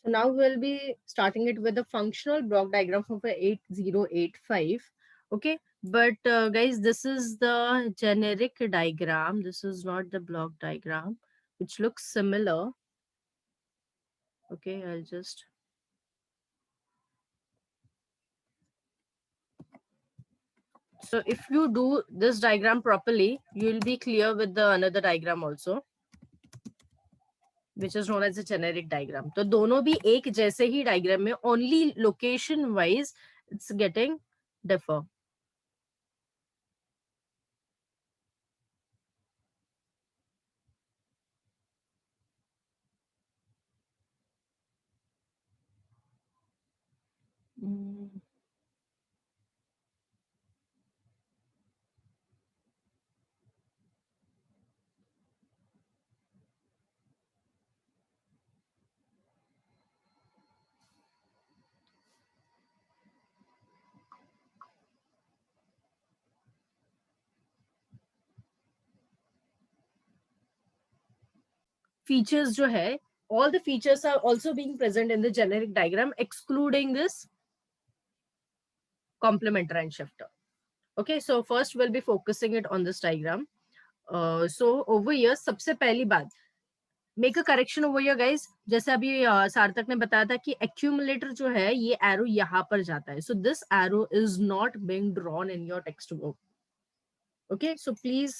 So now we'll be starting it with the functional block diagram for 8085. Okay, but guys, this is the generic diagram. This is not the block diagram, which looks similar. Okay, I'll just. So if you do this diagram properly, you'll be clear with the another diagram also, which is known as a generic diagram. तो दोनों भी एक जैसे ही diagram में, only location wise it's getting differ. Features जो है, all the features are also being present in the generic diagram, excluding this complementer and shifter. Okay, so first we'll be focusing it on this diagram. So over here, सबसे पहली बात, make a correction over here guys. जैसे अभी सार्थक ने बताया था कि एक्यूमुलेटर जो है ये एरो यहाँ पर जाता है. So this arrow is not being drawn in your text book. Okay, so please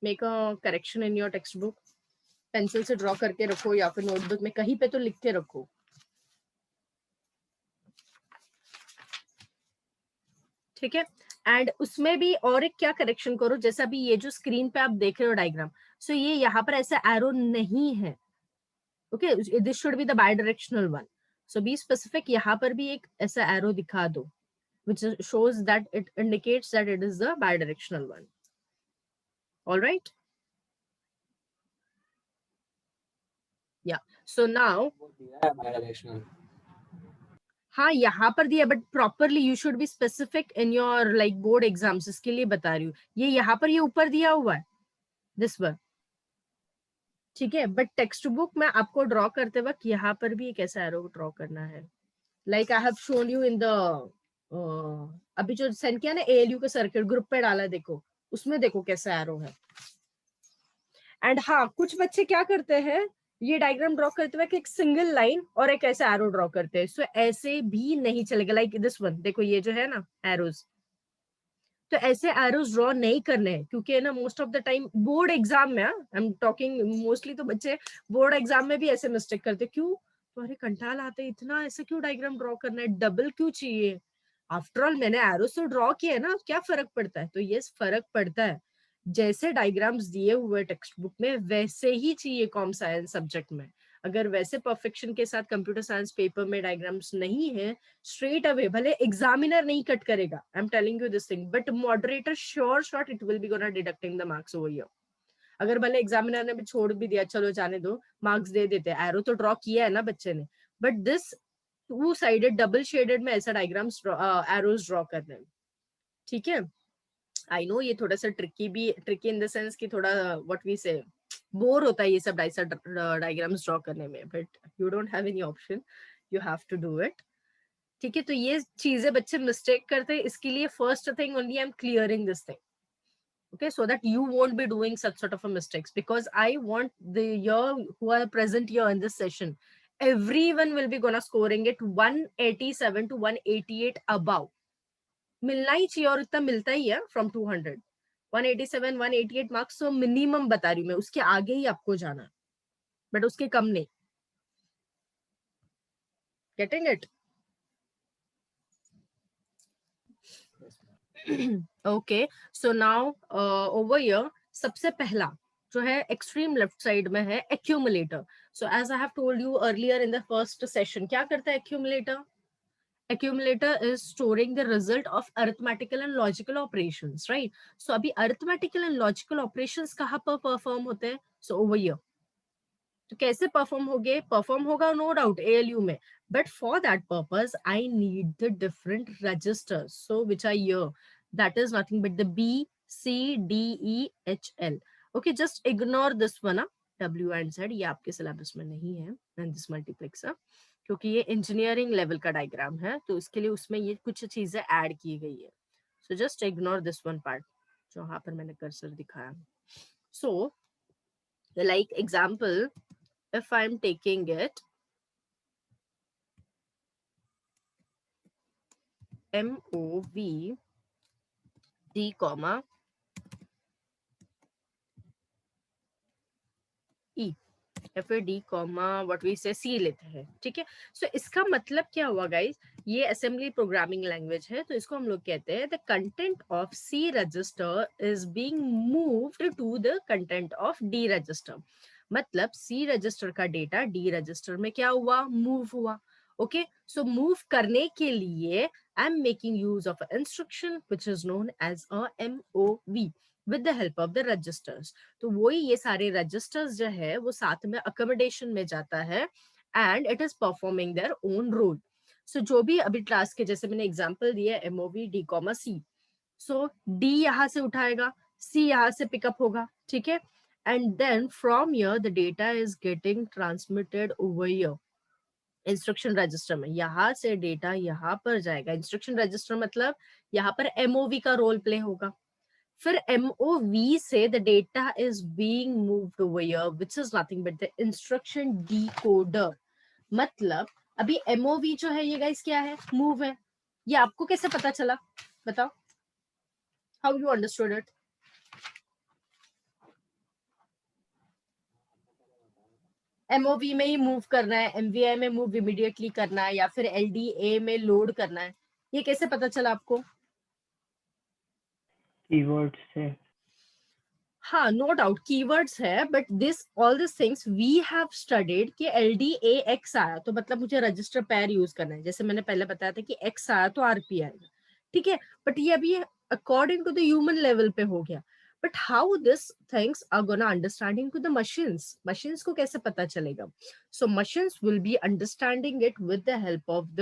make a correction in your text book. Pencil से ड्रॉ करके रखो या फिर नोटबुक में कहीं पे तो लिख के रखो. ठीक है, एंड उसमें भी और एक क्या करेक्शन करो, जैसे अभी ये जो स्क्रीन पे आप देख रहे हो डायग्राम, सो ये यहाँ पर ऐसा एरो नहीं है. Okay, this should be the bidirectional one. So be specific, यहाँ पर भी एक ऐसा एरो दिखा दो which shows that it indicates that it is the bidirectional one. All right. Yeah. So now, bidirectional. हाँ यहाँ पर दिया, but properly you should be specific in your like board exams. इसके लिए बता रही हूँ, ये यहाँ पर ये ऊपर दिया हुआ है दिस वन. ठीक है, बट टेक्स्ट बुक में आपको ड्रॉ करते वक्त यहाँ पर भी एक ऐसा एरो ड्रॉ करना है. Like I have shown you in the अभी जो सेंड किया ना एएलयू का सर्किट ग्रुप पे डाला, देखो उसमें देखो कैसा एरो है. एंड हाँ, कुछ बच्चे क्या करते हैं, ये डायग्राम ड्रॉ करते हुए एक सिंगल लाइन और एक ऐसा एरो ड्रॉ करते हैं. सो ऐसे भी नहीं चलेगा. लाइक दिस वन देखो, ये जो है ना एरोज, तो ऐसे एरोज ड्रॉ नहीं करने हैं, क्योंकि ना most of the time board exam में, आई एम टॉकिंग मोस्टली, तो बच्चे बोर्ड एग्जाम में भी ऐसे मिस्टेक करते. क्यों? तो अरे कंटाल आते, इतना ऐसे क्यों डायग्राम ड्रॉ करना है, डबल क्यों चाहिए? आफ्टर ऑल मैंने एरोज तो ड्रॉ किया है ना, क्या फर्क पड़ता है? तो ये फर्क पड़ता है. जैसे डायग्राम्स दिए हुए टेक्स्ट बुक में वैसे ही चाहिए कॉम साइंस सब्जेक्ट में. अगर वैसे परफेक्शन के साथ कंप्यूटर साइंस पेपर में डायग्राम्स नहीं है, स्ट्रेट अवे, भले एग्जामिनर नहीं कट करेगा, I am telling you this thing, but moderator sure shot it will be gonna deducting the marks over here. अगर भले एग्जामिनर ने भी छोड़ भी दिया, चलो जाने दो, मार्क्स दे देते, एरो तो ड्रॉ किया है ना बच्चे ने. But this two sided double shaded में ऐसा डायग्राम्स एरोज ड्रॉ करने. ठीक है, आई नो ये थोड़ा सा ट्रिकी इन द सेंस कि थोड़ा व्हाट वी से बोर होता है ये सब डायग्राम्स ड्रॉ करने में, but you don't have any option, you have to do it. ठीक है, तो ये चीजें बच्चे मिस्टेक करते हैं, इसके लिए first thing only I am clearing this thing. Okay, so that you won't be doing such sort of a mistakes, because I want the year who are present here in this session, everyone will be gonna scoring it 187 to 188 above. मिलना ही चाहिए, और इतना मिलता ही है from 200. 187 188 marks तो minimum बता रही हूँ मैं, उसके आगे ही आपको जाना है, बट उसके कम नहीं. Getting it? Okay, so now over here सबसे पहला जो है एक्सट्रीम लेफ्ट साइड में है accumulator. So as I have told you earlier in the first session, क्या करता है accumulator? Accumulator is storing the result of arithmetical and logical operations, right? So अभी arithmetical and logical operations कहाँ पर perform होते हैं? So over here. तो कैसे परफॉर्म होगे? परफॉर्म होगा नो डाउट एएलयू में, but for that purpose I need the different registers, so which are here. That is nothing but the B C D E H L. Okay, just ignore this one, W and Z, ये आपके syllabus में नहीं है, and this multiplexer. क्योंकि ये engineering level का diagram है, तो इसके लिए उसमें ये कुछ चीजें ऐड की गई है. So just ignore this one part जो यहाँ पर मैंने कर्सर दिखाया. So like example, if I'm taking it MOV D comma E या फिर D comma what we say C लेते हैं, ठीक है. सो इसका मतलब क्या हुआ गाइस, ये असेंबली प्रोग्रामिंग लैंग्वेज है, तो इसको हम लोग कहते हैं the content of C register is being moved to the content of D register. मतलब C रजिस्टर का डेटा D रजिस्टर में क्या हुआ, मूव हुआ. ओके, सो मूव करने के लिए I am making use of instruction which is known as a MOV with the help of the registers. तो वही ये सारे registers जो है वो साथ में accommodation में जाता है and it is performing their own role. So जो भी अभी क्लास के जैसे मैंने एग्जांपल दिया MOV D, C. So D यहाँ से उठाएगा, C यहाँ से पिकअप होगा, ठीक है. And then from here the data is getting transmitted over here. Instruction register में यहाँ से डेटा यहाँ पर जाएगा. इंस्ट्रक्शन रजिस्टर मतलब यहाँ पर MOV का रोल प्ले होगा. फिर MOV से the data is being moved over here, which is nothing but the instruction decoder. मतलब अभी MOV जो है ये गाइस क्या है, मूव है. ये आपको कैसे पता चला, बताओ, how you understood it? MOV में ही मूव करना है, MVI में मूव इमीडिएटली करना है, या फिर LDA में लोड करना है, ये कैसे पता चला आपको? कीवर्ड से. हाँ, नो डाउट कीवर्ड्स है, but this all this things we have studied कि LDAX आया तो मतलब मुझे रजिस्टर पैर यूज करना है. जैसे मैंने पहले बताया था कि X आया तो RP आएगा, ठीक है. बट ये अभी according to the human level पे हो गया. But how this things are gonna understanding to the machines, machines को कैसे पता चलेगा? So machines will be understanding it with the help of the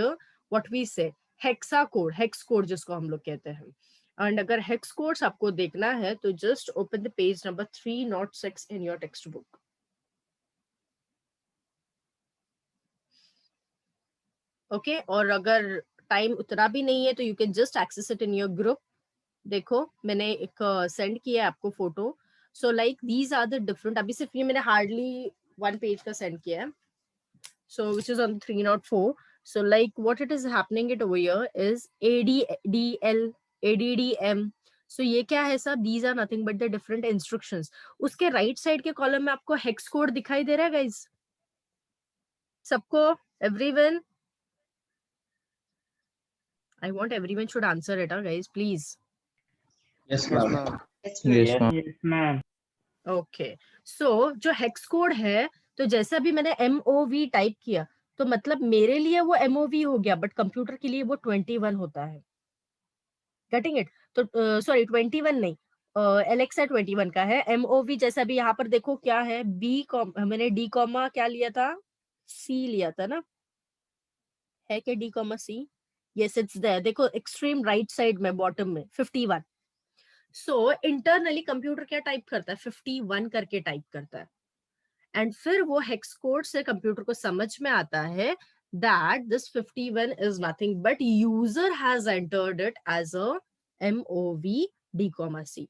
what we say hexa code, hex code जिसको हम लोग कहते हैं. एंड अगर हेक्स कोड्स आपको देखना है तो just open the page number 306 in your text book. Okay, और अगर टाइम उतना भी नहीं है तो you can just access it in your group. देखो मैंने एक सेंड किया है आपको photo. So like these are the different, अभी सिर्फ ये मैंने हार्डली 1 पेज का सेंड किया है. So which is on 304. So like what it is happening it over here is ADDL, ADDM. So ये क्या है सब? These are nothing but the different instructions. उसके right side के column में आपको hex code दिखाई दे रहा है guys? सबको? Everyone? I want everyone should answer it, guys, please. Yes, ma'am. Yes, ma'am. Okay. So जो hex code है, तो जैसे अभी मैंने MOV टाइप किया तो मतलब मेरे लिए वो MOV हो गया, बट कंप्यूटर के लिए वो 21 होता है. Getting it? तो सॉरी 21 नहीं, एलेक्सा 21 का है. MOV जैसे अभी यहाँ पर देखो क्या है, मैंने D कॉमा क्या लिया था, C लिया था ना, है क्या D comma C? Yes it's there. देखो एक्सट्रीम राइट साइड में बॉटम में 51. सो इंटरनली कंप्यूटर क्या टाइप करता है, 51 करके टाइप करता है. एंड फिर वो हेक्स कोड से कंप्यूटर को समझ में आता है that this 51 is nothing but user has entered it as a MOV D, C.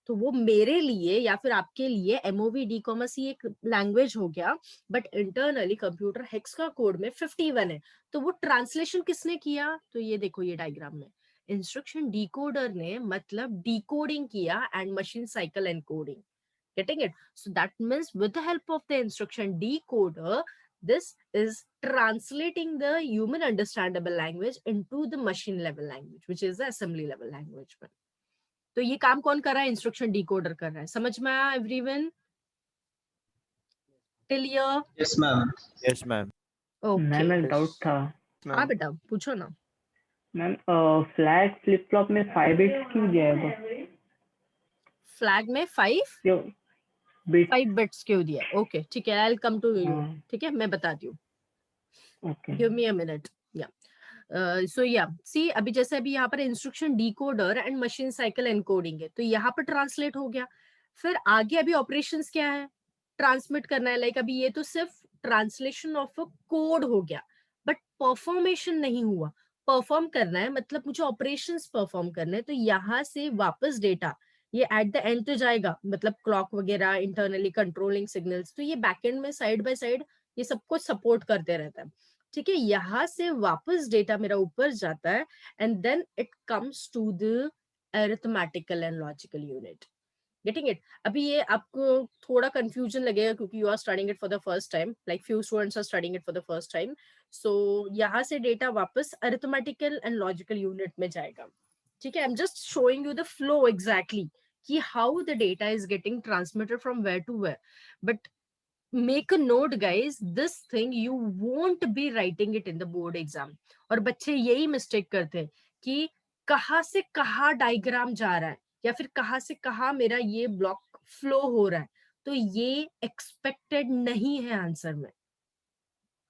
तो वो मेरे लिए या फिर आपके लिए MOV D, C एक लैंग्वेज हो गया, बट इंटरनली कंप्यूटर हेक्स का कोड में 51 है. तो वो ट्रांसलेशन किसने किया? तो ये देखो ये डायग्राम में इंस्ट्रक्शन डिकोडर ने मतलब डिकोडिंग किया and machine cycle encoding. Getting it? So that means with the help of the instruction decoder, this is translating the human understandable language into the machine level language, which is the assembly level language. तो ये काम कौन कर रहा है? Instruction decoder कर रहा है. समझ में आया everyone? Till here? Yes, ma'am. Yes, ma'am. Ma'am okay, एक डाउट था. हाँ बेटा पूछो ना. मैम फ्लैग फ्लिप फ्लॉप में 5 बिट्स क्यों दिया है? फ्लैग में 5 बिट्स क्यों दिया? ओके ठीक है, I will come to you. ठीक है, मैं बताती हूँ. Give me a minute. या सो या सी, अभी जैसे अभी यहाँ पर instruction decoder and machine cycle encoding है, तो यहाँ पर ट्रांसलेट हो गया. फिर आगे अभी ऑपरेशंस क्या है? ट्रांसमिट करना है. लाइक अभी ये तो सिर्फ ट्रांसलेशन ऑफ अ कोड हो गया, बट परफॉर्मेशन नहीं हुआ। परफॉर्म करना है मतलब मुझे ऑपरेशंस परफॉर्म करना है, तो यहाँ से वापस डेटा ये एट द एंड तो जाएगा, मतलब क्लॉक वगैरह, इंटरनली कंट्रोलिंग सिग्नल्स, तो ये बैकएंड में साइड बाय साइड ये सब कुछ सपोर्ट करते रहता है। ठीक है, यहाँ से वापस डेटा मेरा ऊपर जाता है and then it comes to the arithmetical and logical unit. Getting it? अभी ये आपको थोड़ा कंफ्यूजन लगेगा क्योंकि you are studying it for the first time, like few students are studying it for the first time. So यहाँ से data वापस arithmetical and logical unit में जाएगा। ठीक है, I am just showing you the flow exactly कि how the data is getting transmitted from where to where. But make a note guys, this thing you won't be writing it in the board exam। और बच्चे यही mistake करते हैं कि कहाँ से कहाँ डायग्राम जा रहा है या फिर कहाँ से कहाँ मेरा ये ब्लॉक फ्लो हो रहा है, तो ये एक्सपेक्टेड नहीं है आंसर में।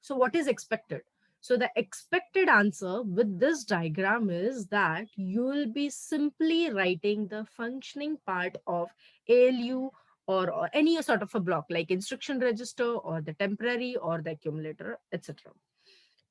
So what is expected? So the expected answer with this diagram is that you will be simply writing the functioning part of ALU or any sort of a block like instruction register or the temporary or the accumulator, etc.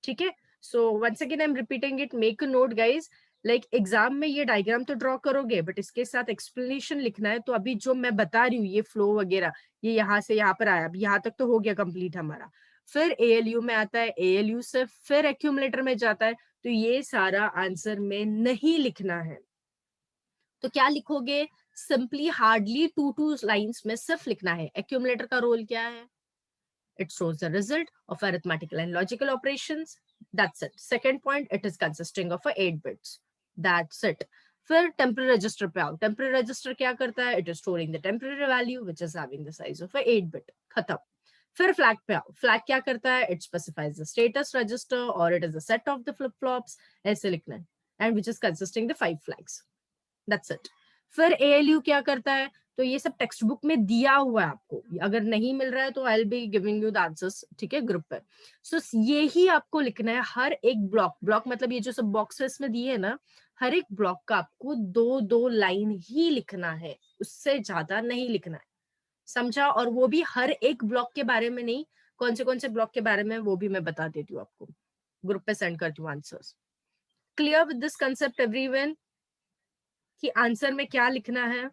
ठीक है? So once again I'm repeating it, make a note guys, like exam में ये diagram तो draw करोगे but इसके साथ explanation लिखना है। तो अभी जो मैं बता रही हूँ ये फ्लो वगैरह, ये यहाँ से यहाँ पर आया, यहाँ तक तो हो गया कंप्लीट हमारा, फिर एएलयू में आता है, एएलयू से फिर एक्यूमुलेटर में जाता है, तो ये सारा आंसर में नहीं लिखना है। तो क्या लिखोगे? सिंपली हार्डली 2 लाइंस में सिर्फ लिखना है एक्यूमुलेटर का रोल क्या है। It shows the result of arithmetical and logical operations. That's it. Second point, it is consisting of 8 bits. That's it. फिर temporary register पे आओ। temporary register क्या करता है? It is storing the temporary value which is having the size of 8 bit। खत्म। फिर flag पे आओ। flag क्या करता है? It specifies the status register or it is a set of the flip flops, ऐसे लिखना है, and which is consisting the 5 flags। That's it। फिर ALU क्या करता है? तो ये सब टेक्स्ट बुक में दिया हुआ है आपको, अगर नहीं मिल रहा है तो I will be giving you the answers, ठीक है, ग्रुप पर। सो ये ही आपको लिखना है हर एक ब्लॉक। ब्लॉक मतलब ये जो सब बॉक्सेस में दिए है ना, हर एक ब्लॉक का आपको 2 लाइन ही लिखना है, उससे ज्यादा नहीं लिखना है, समझा? और वो भी हर एक ब्लॉक के बारे में नहीं, कौन से ब्लॉक के बारे में वो भी मैं बता देती हूँ आपको, ग्रुप पे सेंड करती हूँ answers. Clear with this concept everyone कि आंसर में क्या लिखना है?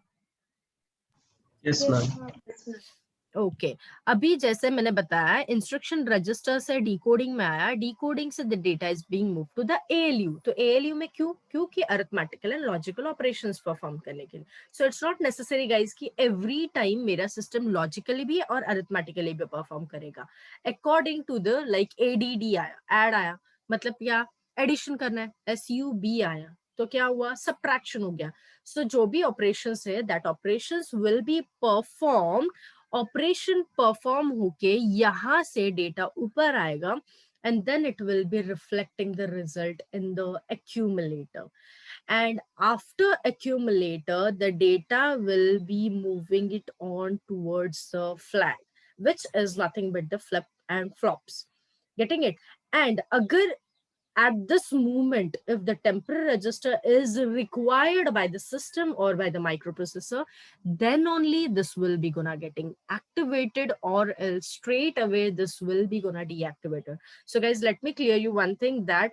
Yes, ma'am. ओके अभी जैसे मैंने बताया इंस्ट्रक्शन रजिस्टर से डिकोडिंग में आया, डिकोडिंग से the data is being move to the ALU. तो एएलयू में क्योंकि arithmetical and logical operations perform करने के लिए। So it's not necessary guys कि एवरी टाइम मेरा सिस्टम लॉजिकली भी और अरिथमेटिकली भी परफॉर्म करेगा। According to the like ADD आया, ऐड आया, मतलब क्या एडिशन करना है, एसयूबी आया तो क्या हुआ, सब्ट्रैक्शन हो गया। सो जो भी ऑपरेशंस है that operations will be perform, operation perform होके यहाँ से डेटा ऊपर आएगा and then it will be reflecting the result in the accumulator, and after accumulator the data will be moving it on towards the flag which is nothing but the flip and flops। getting it? And agar at this moment if the temporary register is required by the system or by the microprocessor, then only this will be gonna getting activated, or else straight away this will be gonna deactivated। So guys, let me clear you one thing, that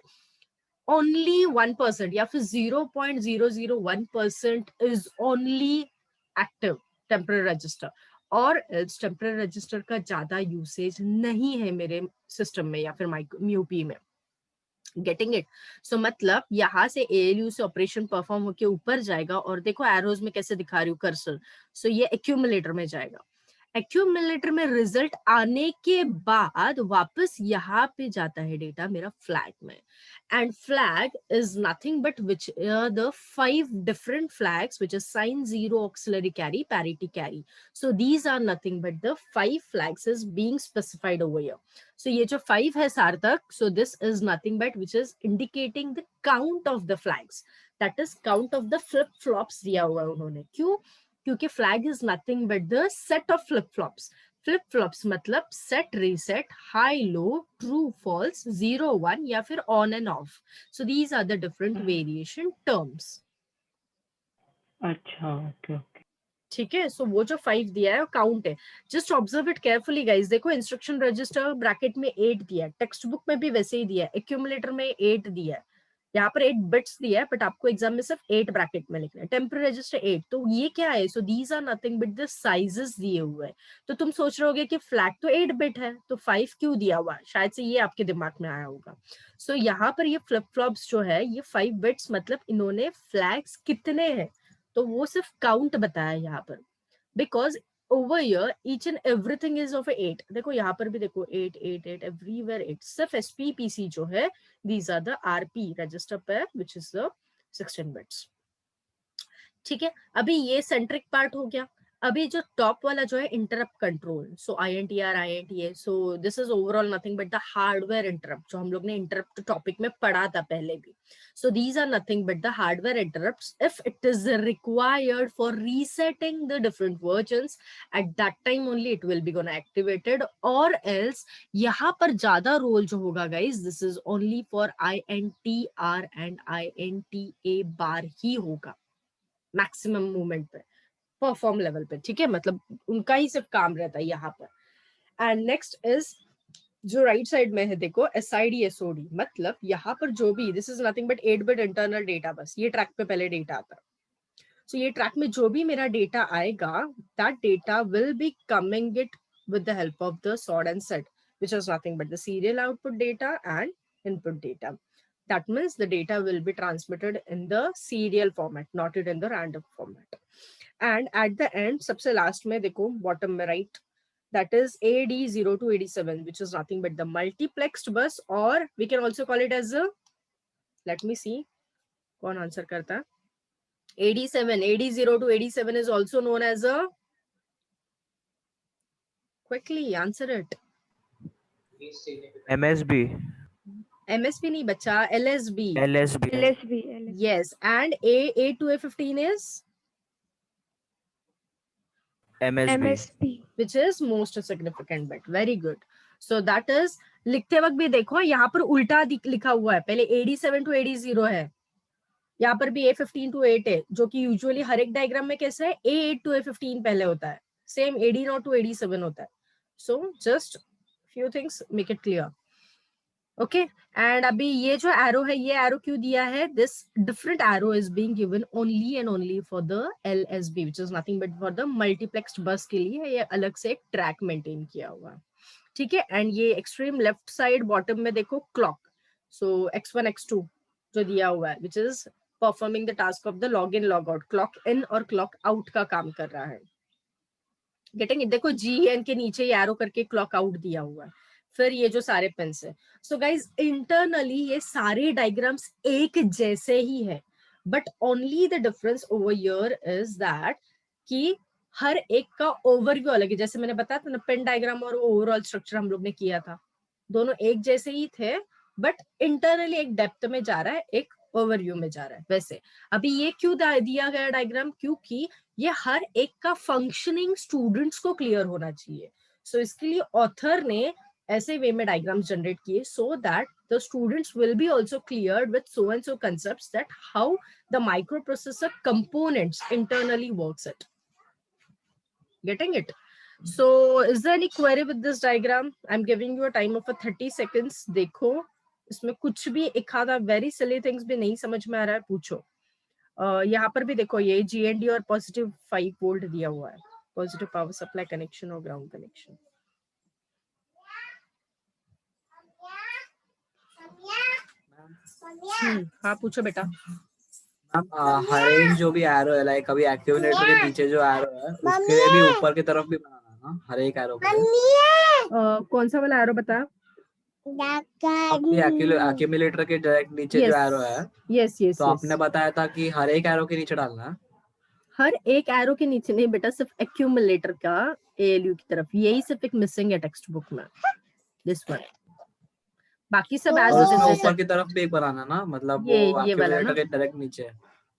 only 1% या फिर 0.001% is only active temporary register, और else temporary register का ज्यादा usage नहीं है मेरे system में या फिर म्यूपी में। Getting it? सो मतलब यहाँ से एएलयू से ऑपरेशन परफॉर्म होके ऊपर जाएगा, और देखो एरोज में कैसे दिखा रही हूँ कर्सर, सो ये एक्यूमुलेटर में जाएगा। एक्यूमुलेटर में रिजल्ट आने के बाद वापस यहाँ पे जाता है डेटा मेरा फ्लैग में, and flag is nothing but which the 5 different flags which is sign, zero, auxiliary carry, parity carry। so these are nothing but the 5 flags is being specified over here। so ये जो 5 है सार्थक, so this is nothing but which is indicating the count of the flags, that is count of the flip flops दिया हुआ है उन्होंने। क्यों? क्योंकि flag is nothing but the set of flip flops. Flip flops मतलब set, reset, high low, true false, 0 1 या फिर on and off. So these are the different variation terms. अच्छा, ओके ओके। ठीक है, सो वो जो 5 दिया है काउंट है। Just observe it carefully guys. देखो इंस्ट्रक्शन रजिस्टर ब्रैकेट में 8 दिया है, टेक्स्ट बुक में भी वैसे ही दिया है, एक्यूमुलेटर में 8 दिया है, यहाँ पर 8 बिट्स दिया है, बट आपको एग्जाम में सिर्फ 8 ब्रैकेट में लिखना है। टेम्पररी रजिस्टर 8, तो ये क्या है? So these are nothing but the sizes दिए हुए हैं। तो तुम सोच रहे होगे कि फ्लैग तो 8 बिट है, तो 5 क्यों दिया हुआ है? शायद से ये आपके दिमाग में आया होगा। सो यहाँ पर ये फ्लिप फ्लॉप्स जो है ये 5 बिट्स, मतलब इन्होंने फ्लैग्स कितने हैं तो वो सिर्फ काउंट बताया यहाँ पर, because over here each and everything is of a 8। देखो यहाँ पर भी देखो 8 8 8 everywhere 8। सिर्फ SPPC जो है these are the RP register pair which is the 16 bits। ठीक है, अभी ये सेंट्रिक पार्ट हो गया। अभी जो टॉप वाला जो है interrupt control, so INTR INTA, so this is overall nothing but the hardware interrupt, जो हम लोग ने इंटरप्ट टॉपिक में पढ़ा था पहले भी। So these are nothing but the hardware interrupts if it is required for resetting the different versions, at that time only it will be gonna activated, और एल्स यहाँ पर ज्यादा रोल जो होगा guys, this is only for INTR and INTA bar ही होगा maximum movement पे, perform level पे। ठीक है, मतलब उनका ही सिर्फ काम रहता है यहाँ पर। एंड नेक्स्ट इज जो राइट साइड में है देखो SID SOD, मतलब यहाँ पर जो भी, this is nothing but 8 bit internal data, बस ये ट्रैक पे पहले डेटा आता है। सो ये ट्रैक में जो भी मेरा डेटा आएगा, that data will be coming it with the help of the sort and set, which is nothing but the serial output data and input data. That means the data will be transmitted in the serial format, not it in the random format. And at the end, सबसे last में देखो bottom में right, that is AD0 to AD7, which is nothing but the multiplexed bus, or we can also call it as a, let me see कौन answer करता है। AD7, AD0 to AD7 is also known as a, quickly answer it। MSB, MSB नहीं बच्चा, LSB। LSB, LSB, Yes, and A to A15 is, MSB, MSP, which is most significant bit। Very good। So that is, लिखते वक्त भी देखो यहाँ पर उल्टा लिखा हुआ है, पहले AD7 to AD0 है, यहाँ पर भी A15 to 8 है, जो कि यूजुअली हर एक डायग्राम में कैसे है, A8 to A15 पहले होता है, सेम AD0 to AD7 होता है। So just few things make it clear। Okay, and अभी ये जो एरो है, ये एरो क्यों दिया है? This different arrow is being given only and only for the LSB, which is nothing but for the multiplexed बस के लिए ये अलग से एक ट्रैक मेंटेन किया हुआ है। ठीक है, एंड ये एक्सट्रीम लेफ्ट साइड बॉटम में देखो क्लॉक, सो X1 X2 जो दिया हुआ है, which is performing the task of the log in log out, clock in और क्लॉक आउट का काम कर रहा है। Getting it? देखो GN के नीचे ये एरो करके क्लॉक आउट दिया हुआ है, फिर ये जो सारे पिन्स है। सो गाइज इंटरनली ये सारे डायग्राम्स एक जैसे ही है, but only the difference over here is that कि हर एक का ओवरव्यू अलग है। जैसे मैंने बताया था ना, पेन डायग्राम और ओवरऑल स्ट्रक्चर हम लोग ने किया था, दोनों एक जैसे ही थे, बट इंटरनली एक डेप्थ में जा रहा है, एक ओवरव्यू में जा रहा है। वैसे अभी ये क्यों दिया गया डायग्राम? क्योंकि ये हर एक का फंक्शनिंग स्टूडेंट्स को क्लियर होना चाहिए। सो इसके लिए ऑथर ने ऐसे वे में डायग्राम्स जनरेट किए, so that the students will be also cleared with so and so concepts that how the microprocessor components internally works it। Getting it? So is there any query with this diagram? I'm giving you a time of 30 seconds। देखो इसमें कुछ भी एक आधा very silly things भी नहीं समझ में आ रहा है, पूछो। यहाँ पर भी देखो ये GND और पॉजिटिव 5 वोल्ट दिया हुआ है, पॉजिटिव पावर सप्लाई कनेक्शन और ग्राउंड कनेक्शन। हाँ पूछो बेटा। हर एक जो भी एरो है, लाइक अभी एक्टिवेटर के नीचे जो एरो है उसके लिए भी ऊपर की तरफ भी बनाना है ना, हर एक एरो पे। कौन सा वाला एरो बता? एक्यूमुलेटर के डायरेक्ट नीचे जो एरो है, यस यस, तो आपने बताया था कि हर एक एरो के नीचे डालना है। हर एक एरो के नीचे नहीं बेटा, सिर्फ एक्यूमुलेटर का ALU की तरफ, यही सिर्फ एक मिसिंग है टेक्स्ट बुक में, दिस वन। बाकी सब एज और इट उसमें इज ऊपर की तरफ भी एक बनाना ना, मतलब ये वो वाला ना, एक्यूमुलेटर के डायरेक्ट नीचे।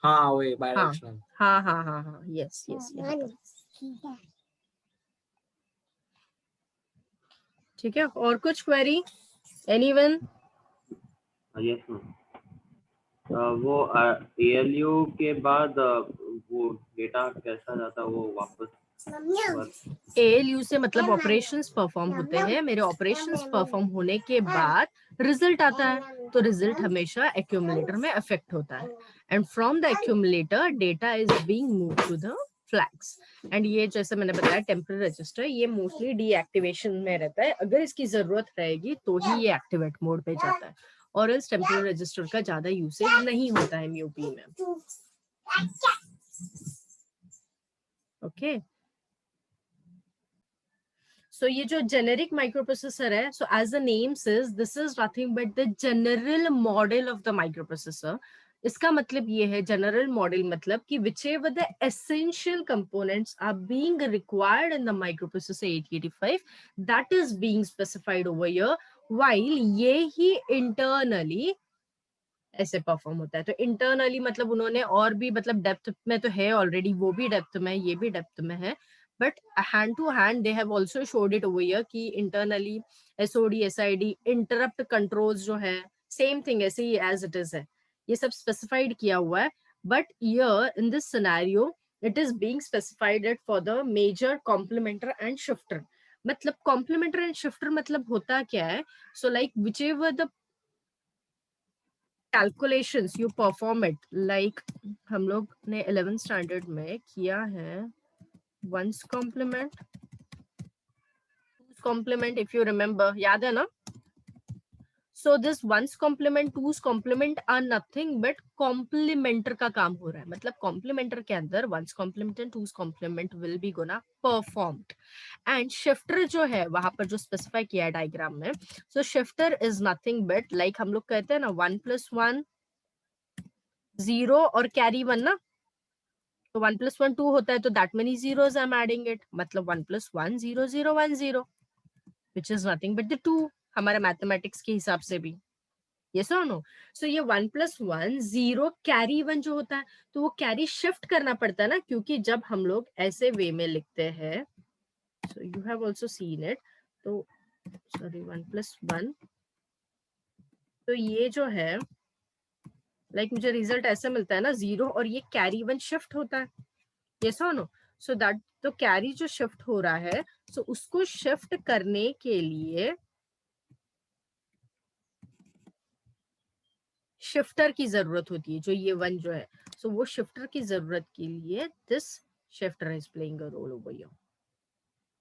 हाँ वही हाँ बायडायरेक्शनल। हाँ हाँ हाँ हाँ, यस यस। ठीक है, और कुछ क्वेरी? एनीवन? Yes, ma'am. वो ALU के बाद वो डेटा कैसा जाता वो वापस ALU से मतलब ऑपरेशंस परफॉर्म होते हैं, मेरे ऑपरेशंस परफॉर्म होने के बाद रिजल्ट आता है, तो रिजल्ट हमेशा एक्यूमुलेटर में अफेक्ट होता है, and from the accumulator data is being move to the flags. And ये जैसे मैंने बताया टेम्पररी रजिस्टर, ये मोस्टली डीएक्टिवेशन में रहता है, अगर इसकी जरूरत रहेगी तो ही ये एक्टिवेट मोड पे जाता है, और इस टेम्पररी रजिस्टर का ज्यादा यूसेज नहीं होता है MUP में। ओके So ये जो generic microprocessor है, so as the name says, this is nothing but the general model of the microprocessor. इसका मतलब ये है general model मतलब कि whichever the essential components are being required in the microprocessor 8085, that is being specified over here, while ये ही internally ऐसे perform होता है। तो इंटरनली मतलब उन्होंने और भी मतलब डेप्थ में तो है ऑलरेडी, वो भी डेप्थ में, ये भी डेप्थ में है, but hand to hand they have also showed it over here कि internally SOD SID interrupt controls जो है सेम थिंग ऐसे ही एज इट इज है, ये सब स्पेसिफाइड किया हुआ है। But here in this scenario it is being specified it for the major complementer and shifter. मतलब कॉम्प्लीमेंटर एंड शिफ्टर मतलब होता क्या है, so like whichever the calculations you perform it, like हम लोग ने 11th स्टैंडर्ड में किया है ones complement, two's complement, if you remember, याद है ना? So this ones complement, two's complement are nothing but complementer का काम हो रहा है, मतलब complementer के अंदर ones complement and two's complement will be gonna performed, and shifter जो है वहां पर जो स्पेसिफाई किया है डायग्राम में, so shifter is nothing but like हम लोग कहते हैं ना 1+1 0 और कैरी 1 ना, तो 1+1 2 होता है, तो that many zeros I am adding it, मतलब 1+1 0 0 1 0 which is nothing but the 2 हमारे मैथमेटिक्स के हिसाब से भी, yes or no? So ये 1+1 0 कैरी 1 जो होता है, तो वो कैरी शिफ्ट करना पड़ता है ना, क्योंकि जब हम लोग ऐसे वे में लिखते हैं, so you have also seen it, तो sorry 1+1, तो ये जो है लाइक मुझे रिजल्ट ऐसे मिलता है ना 0 और ये कैरी 1 शिफ्ट होता है, yes or no? So that तो कैरी जो शिफ्ट हो रहा है, so उसको शिफ्ट करने के लिए शिफ्टर की जरूरत होती है, जो ये 1 जो है, so वो शिफ्टर की जरूरत के लिए this shifter is playing a roll over here,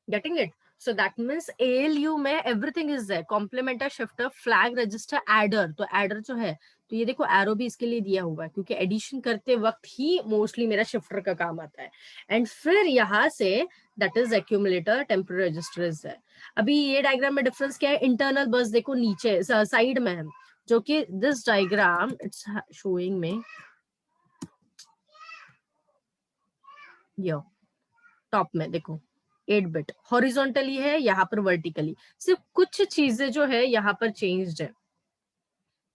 getting it? So that means ALU में everything is there, complementer, shifter, flag, register, adder। तो adder जो है, तो ये देखो एरो भी इसके लिए दिया हुआ है, क्योंकि एडिशन करते वक्त ही मोस्टली मेरा शिफ्टर का काम आता है, एंड फिर यहाँ say that is accumulator, temporary register is है। अभी ये डायग्राम में डिफरेंस क्या है, इंटरनल बस देखो नीचे साइड में है, जो कि दिस डायग्राम इट्स शोइंग में यो टॉप में देखो 8 बिट हॉरिजॉन्टली है, यहाँ पर वर्टिकली, सिर्फ कुछ चीजें जो है यहाँ पर चेंज्ड है,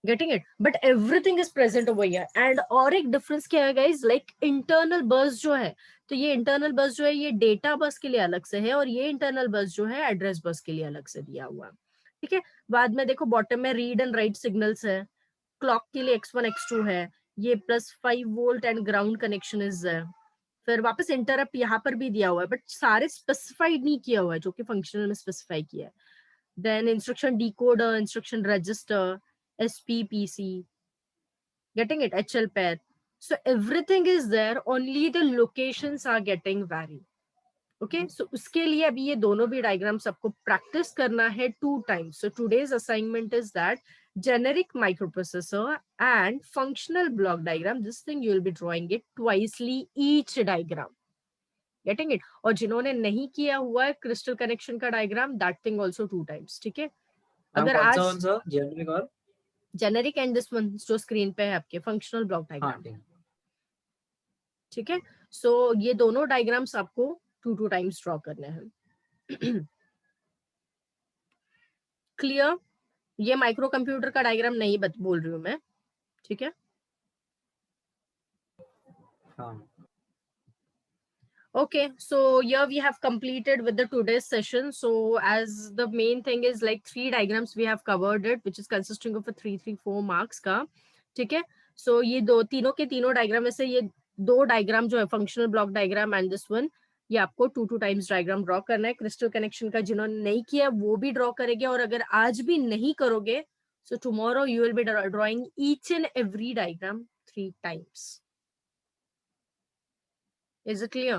getting it? But everything is present over here. And और एक डिफरेंस क्या है गाइस, लाइक इंटरनल बस जो है, तो ये इंटरनल बस जो है ये डेटा बस के लिए अलग से है, और ये इंटरनल बस जो है एड्रेस बस के लिए अलग से दिया हुआ है, ठीक है? बाद में देखो बॉटम में रीड एंड राइट सिग्नल्स है, क्लॉक के लिए X1 X2 है, ये +5 volt and ground connection is है, फिर वापस इंटरप्ट यहाँ पर भी दिया हुआ है, बट सारे स्पेसिफाइड नहीं किया हुआ है, जो कि फंक्शनल में स्पेसिफाई किया है। Then instruction decoder, instruction register, SPPC, getting it, HL pair, so everything is there, only the locations are getting varied। Okay so उसके लिए अभी ये दोनों भी डायग्राम्स आपको प्रैक्टिस करना है 2 times। So today's assignment is that generic microprocessor and functional block diagram, this thing you will be drawing it twicely each diagram, getting it? और जिन्होंने नहीं किया हुआ है क्रिस्टल कनेक्शन का diagram, that thing also 2 times, ठीक है? अगर आज जेनरिक और जेनेरिक एंड दिस वन जो स्क्रीन पे है आपके फंक्शनल ब्लॉक डायग्राम, ठीक है? सो ये दोनों डायग्राम्स आपको 2 टाइम्स ड्रॉ करने हैं। क्लियर? ये माइक्रो कंप्यूटर का डायग्राम नहीं बोल रही हूँ मैं, ठीक है? Okay, so here we have completed with the today's session. So as the main thing is like 3 diagrams we have covered it, which is consisting of a 3 3 4 marks का, ठीक है? सो ये तीनों के तीनों डायग्राम में से ये 2 डायग्राम जो है functional block diagram and this one, ये आपको 2 टाइम्स डायग्राम ड्रॉ करना है। क्रिस्टल कनेक्शन का जिन्होंने नहीं किया वो भी ड्रॉ करेंगे, और अगर आज भी नहीं करोगे so tomorrow you will be drawing each and every diagram 3 times. Is it clear?